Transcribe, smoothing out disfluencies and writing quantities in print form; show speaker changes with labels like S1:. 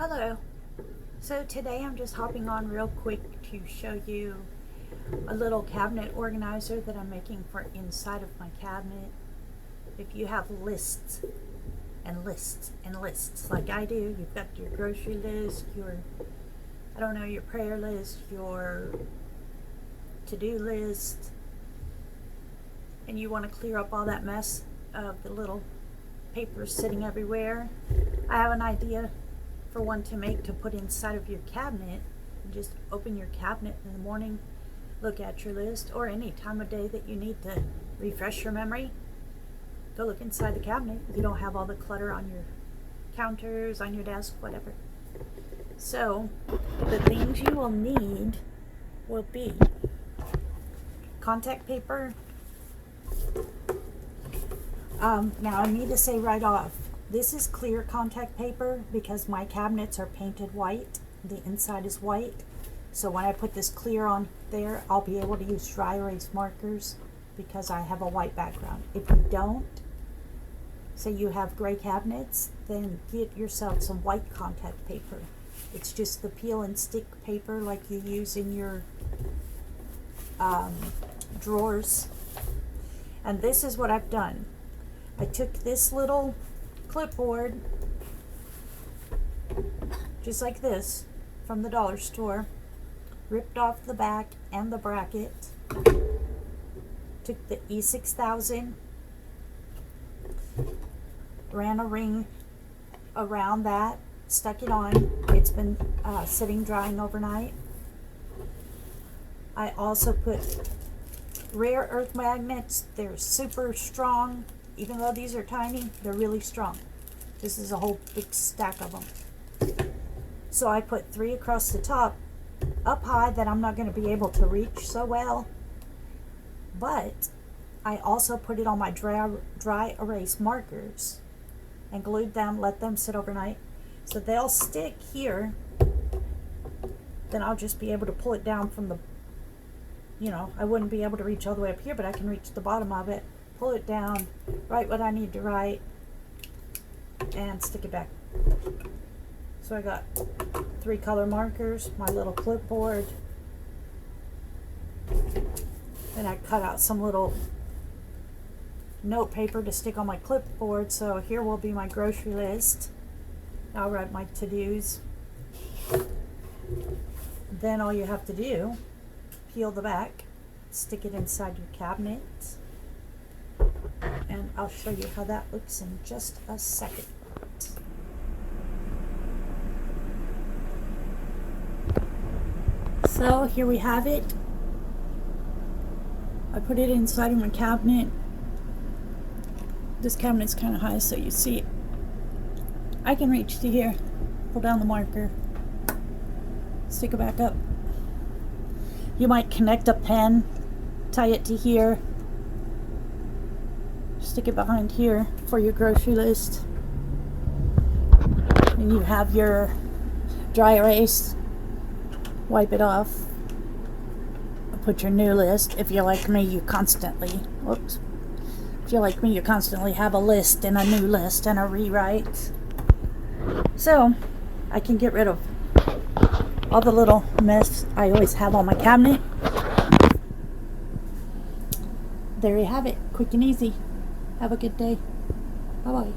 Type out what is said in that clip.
S1: Hello. So today I'm just hopping on real quick to show you a little cabinet organizer that I'm making for inside of my cabinet. If you have lists and lists and lists like I do, you've got your grocery list, your prayer list, your to-do list, and you want to clear up all that mess of the little papers sitting everywhere. I have an idea for one to make to put inside of your cabinet. And just open your cabinet in the morning, look at your list, or any time of day that you need to refresh your memory. Go look inside the cabinet. You don't have all the clutter on your counters, on your desk, whatever. So the things you will need will be contact paper. Now I need to say right off, this is clear contact paper because my cabinets are painted white. The inside is white. So when I put this clear on there, I'll be able to use dry erase markers because I have a white background. If you don't, say you have gray cabinets, then get yourself some white contact paper. It's just the peel and stick paper like you use in your drawers. And this is what I've done. I took this little clipboard, just like this, from the dollar store, ripped off the back and the bracket, took the E6000, ran a ring around that, stuck it on. It's been sitting drying overnight. I also put rare earth magnets. They're super strong. Even though these are tiny, they're really strong. This is a whole big stack of them. So I put 3 across the top, up high, that I'm not going to be able to reach so well. But I also put it on my dry erase markers and glued them, let them sit overnight. So they'll stick here. Then I'll just be able to pull it down from the, I wouldn't be able to reach all the way up here, but I can reach the bottom of it, pull it down, write what I need to write, and stick it back. So I got 3 color markers, my little clipboard, then I cut out some little note paper to stick on my clipboard. So here will be my grocery list. I'll write my to-dos. Then all you have to do, peel the back, stick it inside your cabinet, and I'll show you how that looks in just a second. So here we have it. I put it inside of my cabinet. This cabinet's kind of high, so you see it. I can reach to here, pull down the marker, stick it back up. You might connect a pen, tie it to here, stick it behind here for your grocery list. And you have your dry erase, wipe it off, put your new list. If you're like me, you constantly have a list and a new list and a rewrite. So I can get rid of all the little mess I always have on my cabinet. There you have it, quick and easy. Have a good day. Bye-bye.